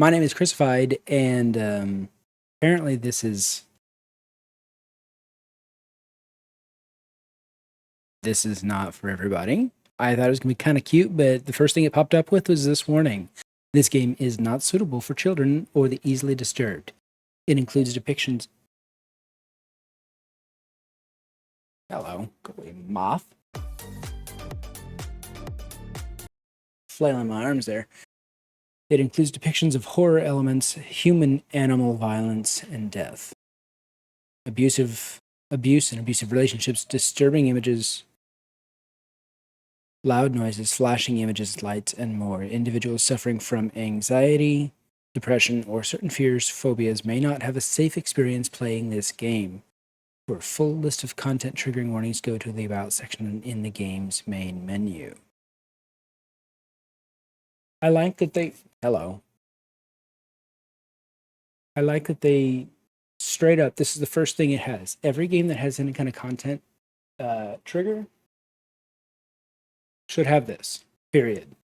My name is Krisifide, and apparently this is not for everybody. I thought it was gonna be kind of cute, but the first thing it popped up with was this warning: this game is not suitable for children or the easily disturbed. It includes depictions. Hello, go away, moth. Flailing my arms there. It includes depictions of horror elements, human-animal violence, and death. Abuse and abusive relationships, disturbing images, loud noises, flashing images, lights, and more. Individuals suffering from anxiety, depression, or certain fears, phobias may not have a safe experience playing this game. For a full list of content triggering warnings, go to the About section in the game's main menu. I like that they straight up, this is the first thing it has. Every game that has any kind of content trigger should have this, period.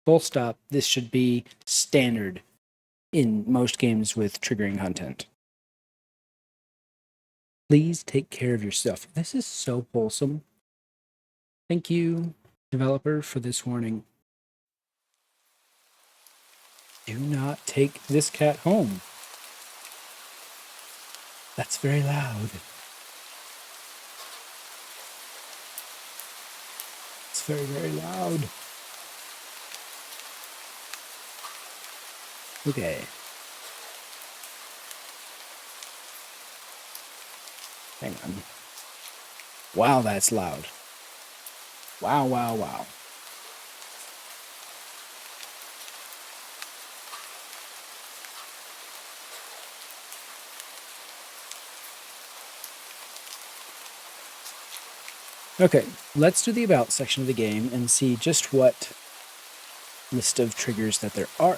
Full stop. This should be standard in most games with triggering content. Please take care of yourself. This is so wholesome. Thank you, developer, for this warning. Do not take this cat home. That's very loud. It's very, very loud. Okay. Hang on. Wow, that's loud. Wow, wow, wow. Okay, let's do the About section of the game and see just what list of triggers that there are.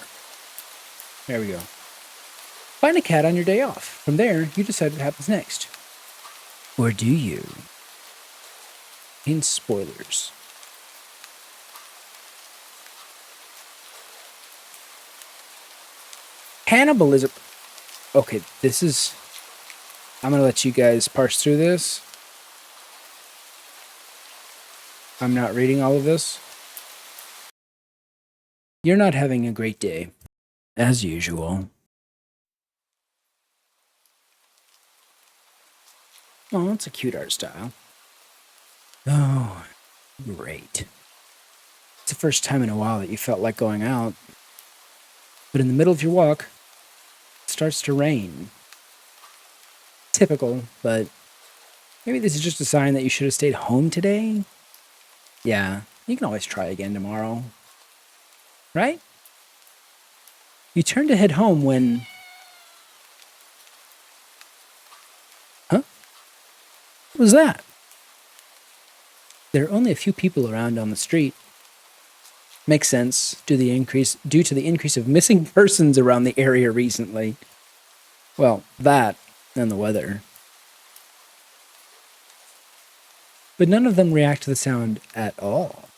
There we go. Find a cat on your day off. From there, you decide what happens next. Or do you? In spoilers. Cannibalism. Okay, I'm going to let you guys parse through this. I'm not reading all of this. You're not having a great day, as usual. Oh, that's a cute art style. Oh, great. It's the first time in a while that you felt like going out. But in the middle of your walk, it starts to rain. Typical, but maybe this is just a sign that you should have stayed home today. Yeah, you can always try again tomorrow. Right? You turn to head home when... Huh? What was that? There are only a few people around on the street. Makes sense due to the increase of missing persons around the area recently. Well, that and the weather. But none of them react to the sound at all.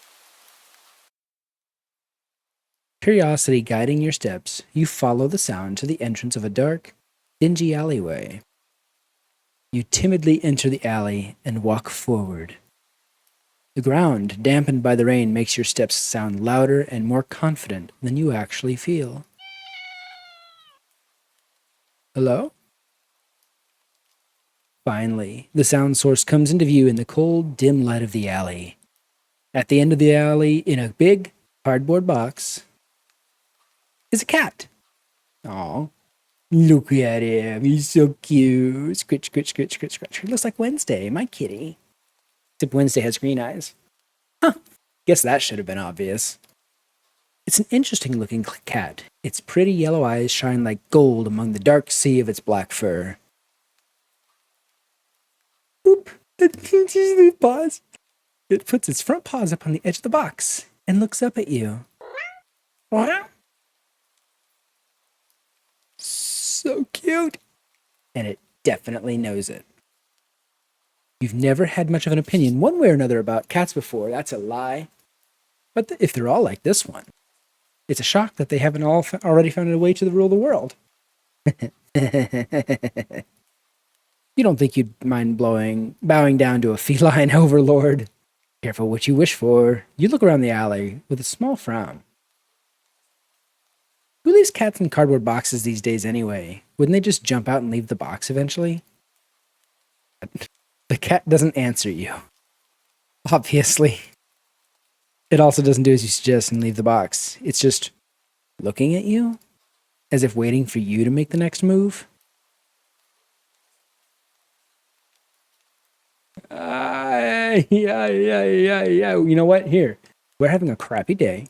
Curiosity guiding your steps, you follow the sound to the entrance of a dark, dingy alleyway. You timidly enter the alley and walk forward. The ground, dampened by the rain, makes your steps sound louder and more confident than you actually feel. Hello? Finally, the sound source comes into view in the cold, dim light of the alley. At the end of the alley, in a big cardboard box, is a cat. Aw, look at him. He's so cute. Scritch, scritch, scritch, scritch, scratch. He looks like Wednesday, my kitty. Except Wednesday has green eyes. Huh. Guess that should have been obvious. It's an interesting looking cat. Its pretty yellow eyes shine like gold among the dark sea of its black fur. Boop. It paws. It puts its front paws up on the edge of the box and looks up at you. So cute. And it definitely knows it. You've never had much of an opinion one way or another about cats before. That's a lie. But if they're all like this one, It's a shock that they haven't already found a way to rule the world. You don't think you'd mind bowing down to a feline overlord? Careful what you wish for. You look around the alley with a small frown. Who leaves cats in cardboard boxes these days anyway? Wouldn't they just jump out and leave the box eventually? The cat doesn't answer you. Obviously. It also doesn't do as you suggest and leave the box. It's just looking at you, as if waiting for you to make the next move. Yeah. You know what? Here, we're having a crappy day.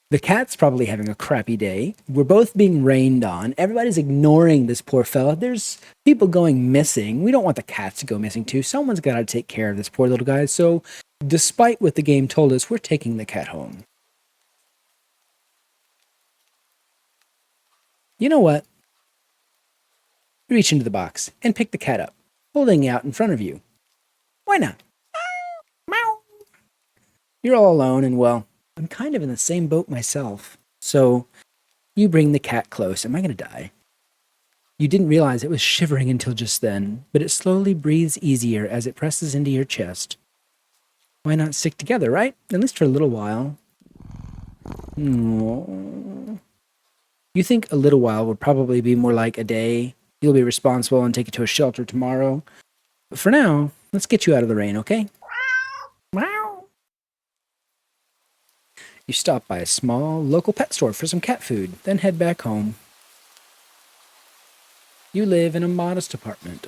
The cat's probably having a crappy day. We're both being rained on. Everybody's ignoring this poor fella. There's people going missing. We don't want the cats to go missing too. Someone's got to take care of this poor little guy. So, despite what the game told us, we're taking the cat home. You know what? Reach into the box and pick the cat up, holding it out in front of you. Why not? Meow. You're all alone, and well, I'm kind of in the same boat myself. So, you bring the cat close. Am I going to die? You didn't realize it was shivering until just then, but it slowly breathes easier as it presses into your chest. Why not stick together, right? At least for a little while. Aww. You think a little while would probably be more like a day. You'll be responsible and take it to a shelter tomorrow. But for now, let's get you out of the rain, okay? Meow. You stop by a small local pet store for some cat food, then head back home. You live in a modest apartment.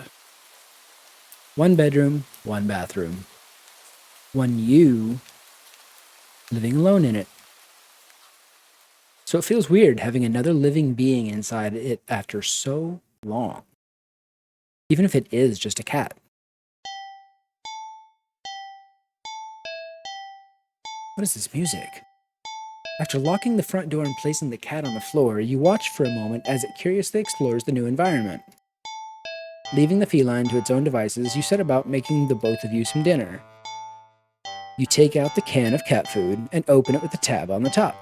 1 bedroom, 1 bathroom. One you living alone in it. So it feels weird having another living being inside it after so long. Even if it is just a cat. What is this music? After locking the front door and placing the cat on the floor, you watch for a moment as it curiously explores the new environment. Leaving the feline to its own devices, you set about making the both of you some dinner. You take out the can of cat food and open it with the tab on the top.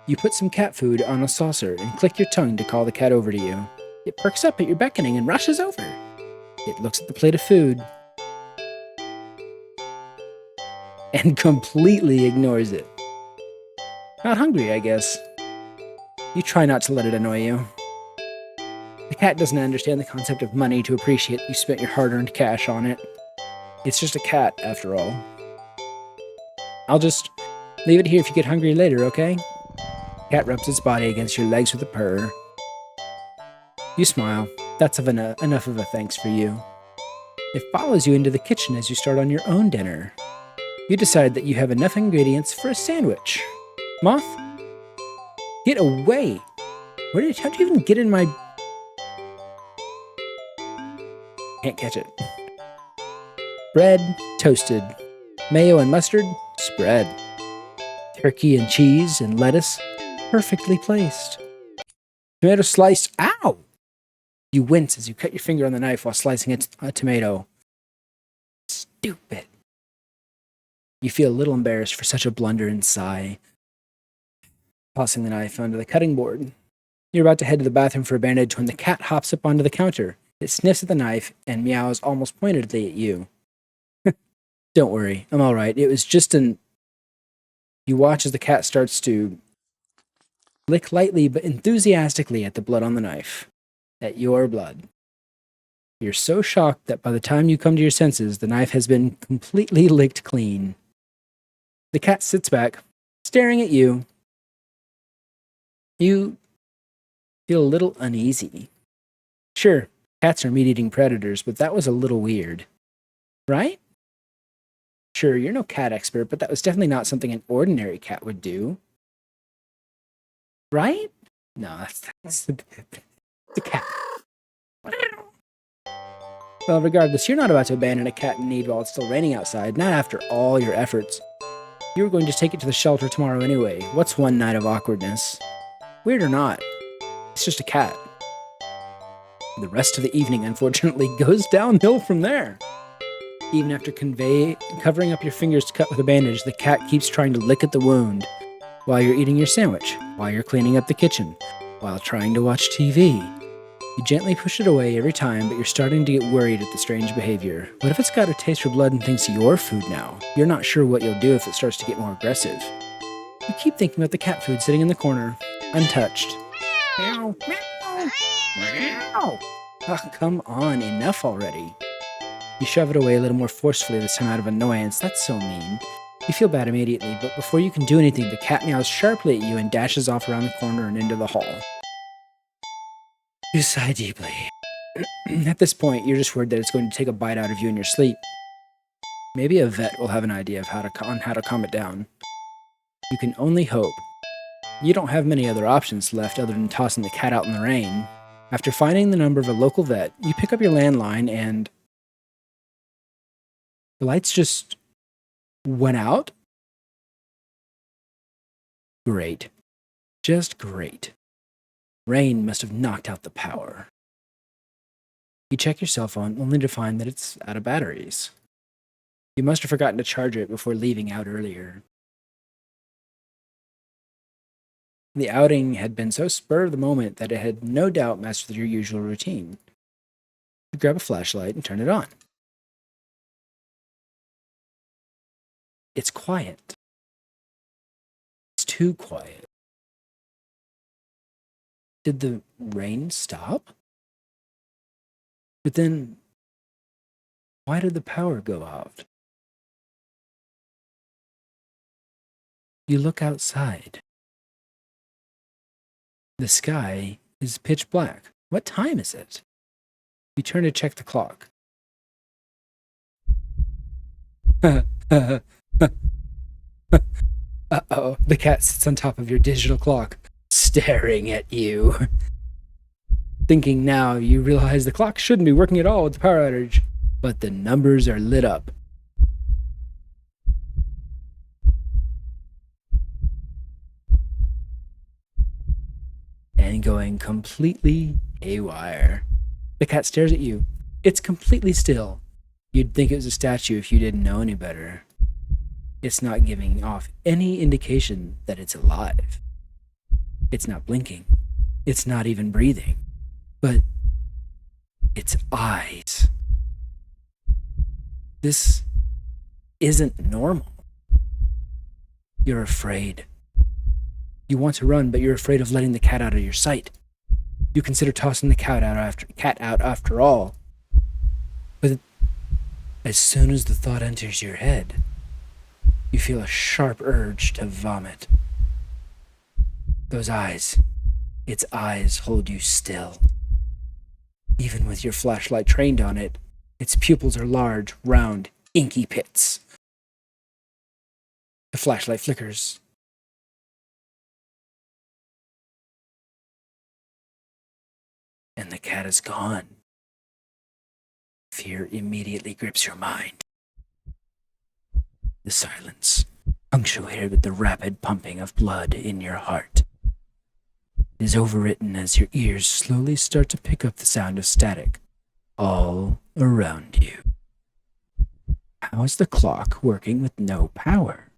You put some cat food on a saucer and click your tongue to call the cat over to you. It perks up at your beckoning and rushes over. It looks at the plate of food and completely ignores it. Not hungry, I guess. You try not to let it annoy you. The cat doesn't understand the concept of money to appreciate that you spent your hard-earned cash on it. It's just a cat, after all. I'll just leave it here if you get hungry later, okay? Cat rubs its body against your legs with a purr. You smile. That's enough of a thanks for you. It follows you into the kitchen as you start on your own dinner. You decide that you have enough ingredients for a sandwich. Moth? Get away! How'd you even get in my... Can't catch it. Bread, toasted. Mayo and mustard, spread. Turkey and cheese and lettuce, perfectly placed. Tomato sliced. Ow! You wince as you cut your finger on the knife while slicing a tomato. Stupid. You feel a little embarrassed for such a blunder and sigh, tossing the knife onto the cutting board. You're about to head to the bathroom for a bandage when the cat hops up onto the counter. It sniffs at the knife and meows almost pointedly at you. Don't worry, I'm all right. It was just an... You watch as the cat starts to lick lightly but enthusiastically at the blood on the knife. At your blood. You're so shocked that by the time you come to your senses, the knife has been completely licked clean. The cat sits back, staring at you. You feel a little uneasy. Sure, cats are meat-eating predators, but that was a little weird. Right? Sure, you're no cat expert, but that was definitely not something an ordinary cat would do. Right? No, that's the cat. Well, regardless, you're not about to abandon a cat in need while it's still raining outside, not after all your efforts. You were going to take it to the shelter tomorrow anyway. What's one night of awkwardness? Weird or not, it's just a cat. The rest of the evening, unfortunately, goes downhill from there. Even after covering up your fingers cut with a bandage, the cat keeps trying to lick at the wound while you're eating your sandwich, while you're cleaning up the kitchen, while trying to watch TV. You gently push it away every time, but you're starting to get worried at the strange behavior. What if it's got a taste for blood and thinks you're food now? You're not sure what you'll do if it starts to get more aggressive. You keep thinking about the cat food sitting in the corner, untouched. Meow, meow, meow. Oh, come on, enough already. You shove it away a little more forcefully this time out of annoyance. That's so mean. You feel bad immediately, but before you can do anything, the cat meows sharply at you and dashes off around the corner and into the hall. You sigh deeply. At this point, you're just worried that it's going to take a bite out of you in your sleep. Maybe a vet will have an idea of how to calm it down. You can only hope. You don't have many other options left other than tossing the cat out in the rain. After finding the number of a local vet, you pick up your landline and the lights just went out? Great. Just great. Rain must have knocked out the power. You check your cell phone only to find that it's out of batteries. You must have forgotten to charge it before leaving out earlier. The outing had been so spur of the moment that it had no doubt messed with your usual routine. You grab a flashlight and turn it on. It's quiet. It's too quiet. Did the rain stop? But then, why did the power go out? You look outside. The sky is pitch black. What time is it? You turn to check the clock. Uh-oh, the cat sits on top of your digital clock, staring at you. Thinking now, you realize the clock shouldn't be working at all with the power outage, but the numbers are lit up. And going completely haywire. The cat stares at you. It's completely still. You'd think it was a statue if you didn't know any better. It's not giving off any indication that it's alive. It's not blinking. It's not even breathing. But its eyes. This isn't normal. You're afraid. You want to run, but you're afraid of letting the cat out of your sight. You consider tossing the cat out after all. But as soon as the thought enters your head, you feel a sharp urge to vomit. Those eyes, its eyes hold you still. Even with your flashlight trained on it, its pupils are large, round, inky pits. The flashlight flickers. And the cat is gone. Fear immediately grips your mind. The silence, punctuated with the rapid pumping of blood in your heart, is overwritten as your ears slowly start to pick up the sound of static all around you. How is the clock working with no power?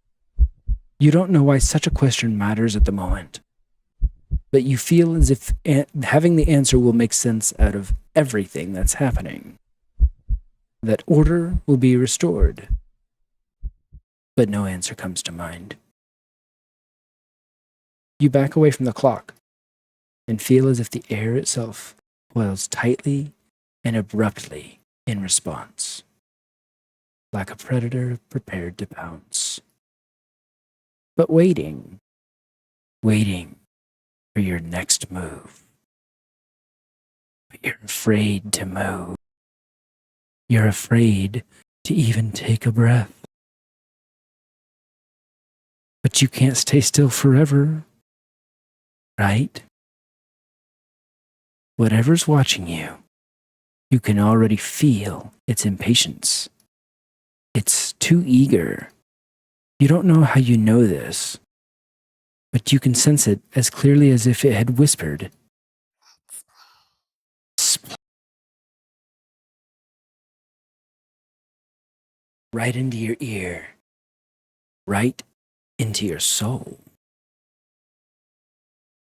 You don't know why such a question matters at the moment, but you feel as if having the answer will make sense out of everything that's happening. That order will be restored. But no answer comes to mind. You back away from the clock and feel as if the air itself coils tightly and abruptly in response, like a predator prepared to pounce. But waiting for your next move. But you're afraid to move. You're afraid to even take a breath. But you can't stay still forever, right? Whatever's watching you, you can already feel its impatience. It's too eager. You don't know how you know this, but you can sense it as clearly as if it had whispered. right into your ear, right into your soul.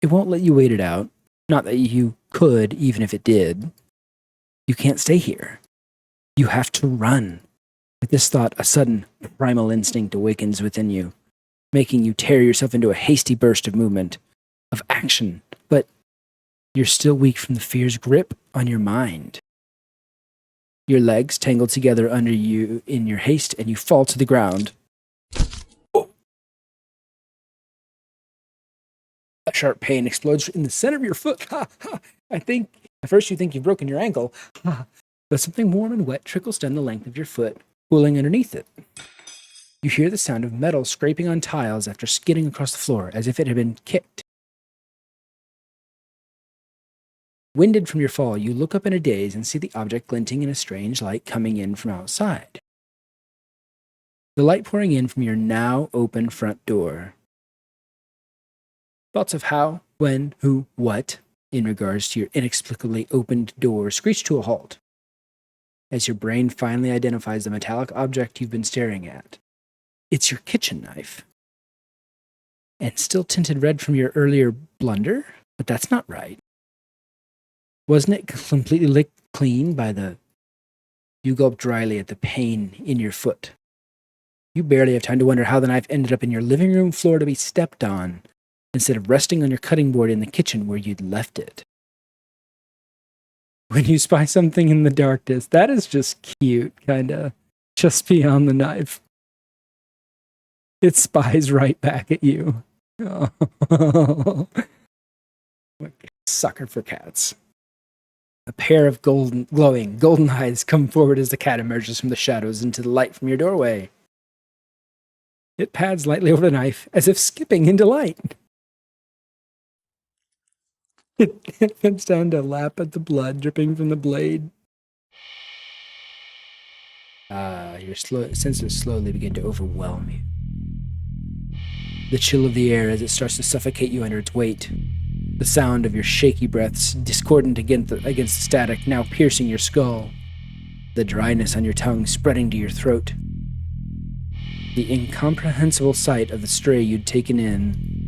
It won't let you wait it out. Not that you could, even if it did. You can't stay here. You have to run. With this thought, a sudden primal instinct awakens within you, making you tear yourself into a hasty burst of movement, of action, but you're still weak from the fear's grip on your mind. Your legs tangle together under you in your haste, and you fall to the ground. Oh. A sharp pain explodes in the center of your foot. At first you think you've broken your ankle, but something warm and wet trickles down the length of your foot, cooling underneath it. You hear the sound of metal scraping on tiles after skidding across the floor as if it had been kicked. Winded from your fall, you look up in a daze and see the object glinting in a strange light coming in from outside. The light pouring in from your now open front door. Thoughts of how, when, who, what, in regards to your inexplicably opened door, screech to a halt as your brain finally identifies the metallic object you've been staring at. It's your kitchen knife. And still tinted red from your earlier blunder? But that's not right. Wasn't it completely licked clean by the... You gulp dryly at the pain in your foot. You barely have time to wonder how the knife ended up in your living room floor to be stepped on, instead of resting on your cutting board in the kitchen where you'd left it. When you spy something in the darkness, that is just cute, kinda. Just beyond the knife. It spies right back at you. Oh. Sucker for cats. A pair of glowing golden eyes come forward as the cat emerges from the shadows into the light from your doorway. It pads lightly over the knife, as if skipping into light. It bends down to lap at the blood dripping from the blade. Your senses slowly begin to overwhelm you. The chill of the air as it starts to suffocate you under its weight. The sound of your shaky breaths, discordant against the static, now piercing your skull. The dryness on your tongue spreading to your throat. The incomprehensible sight of the stray you'd taken in.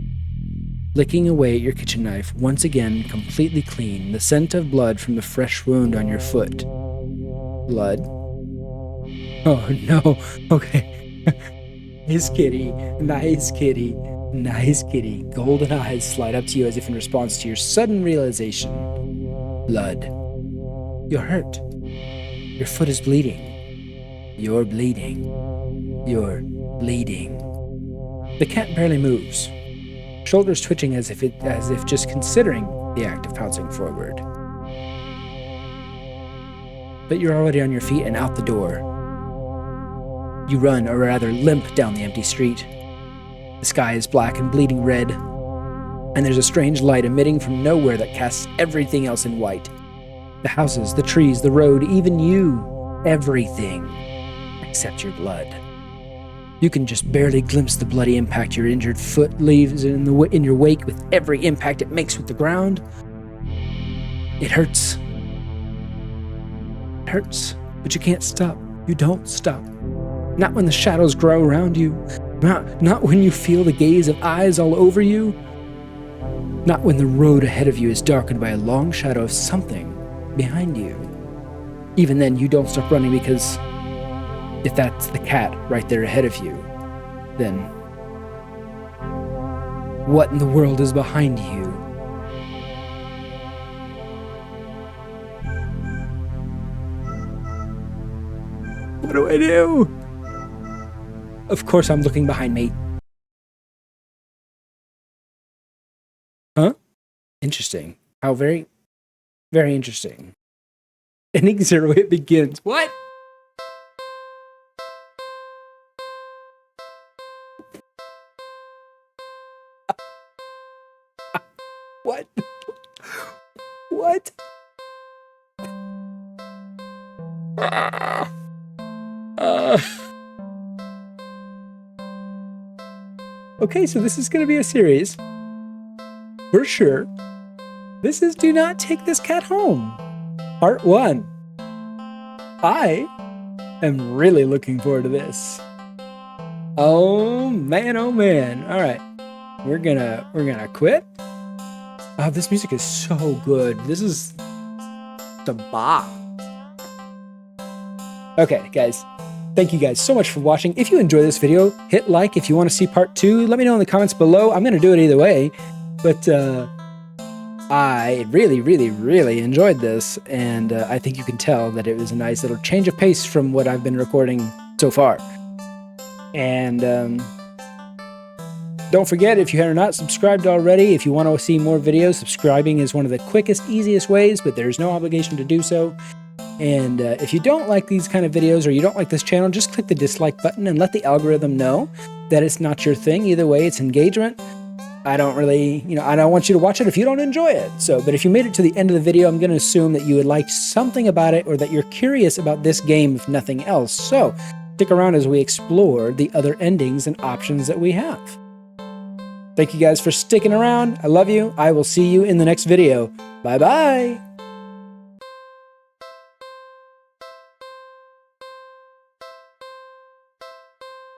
Licking away at your kitchen knife, once again completely clean, the scent of blood from the fresh wound on your foot. Blood? Oh no, okay. Nice kitty, nice kitty, nice kitty. Golden eyes slide up to you as if in response to your sudden realization. Blood. You're hurt. Your foot is bleeding. You're bleeding. You're bleeding. The cat barely moves. Shoulders twitching as if just considering the act of pouncing forward. But you're already on your feet and out the door. You run, or rather limp, down the empty street. The sky is black and bleeding red, and there's a strange light emitting from nowhere that casts everything else in white. The houses, the trees, the road, even you. Everything. Except your blood. You can just barely glimpse the bloody impact your injured foot leaves in your wake with every impact it makes with the ground. It hurts. It hurts, but you can't stop. You don't stop. Not when the shadows grow around you. Not when you feel the gaze of eyes all over you. Not when the road ahead of you is darkened by a long shadow of something behind you. Even then, you don't stop running because... if that's the cat right there ahead of you, then what in the world is behind you? What do I do? Of course I'm looking behind me. Huh? Interesting. How very, very interesting. Ending 0, it begins. What? What? What? Okay, so this is going to be a series. For sure. This is Do Not Take This Cat Home. Part 1. I am really looking forward to this. Oh man, oh man. All right. We're gonna quit. Oh, this music is so good. This is the bop. Okay, guys. Thank you guys so much for watching. If you enjoyed this video, hit like. If you want to see part 2, let me know in the comments below. I'm gonna do it either way. But I really enjoyed this, and I think you can tell that it was a nice little change of pace from what I've been recording so far. And don't forget, if you are not subscribed already, if you want to see more videos, subscribing is one of the quickest, easiest ways, but there's no obligation to do so. And if you don't like these kind of videos or you don't like this channel, just click the dislike button and let the algorithm know that it's not your thing. Either way, it's engagement. I don't really, I don't want you to watch it if you don't enjoy it. So, but if you made it to the end of the video, I'm going to assume that you would like something about it or that you're curious about this game, if nothing else. So stick around as we explore the other endings and options that we have. Thank you guys for sticking around. I love you. I will see you in the next video. Bye-bye.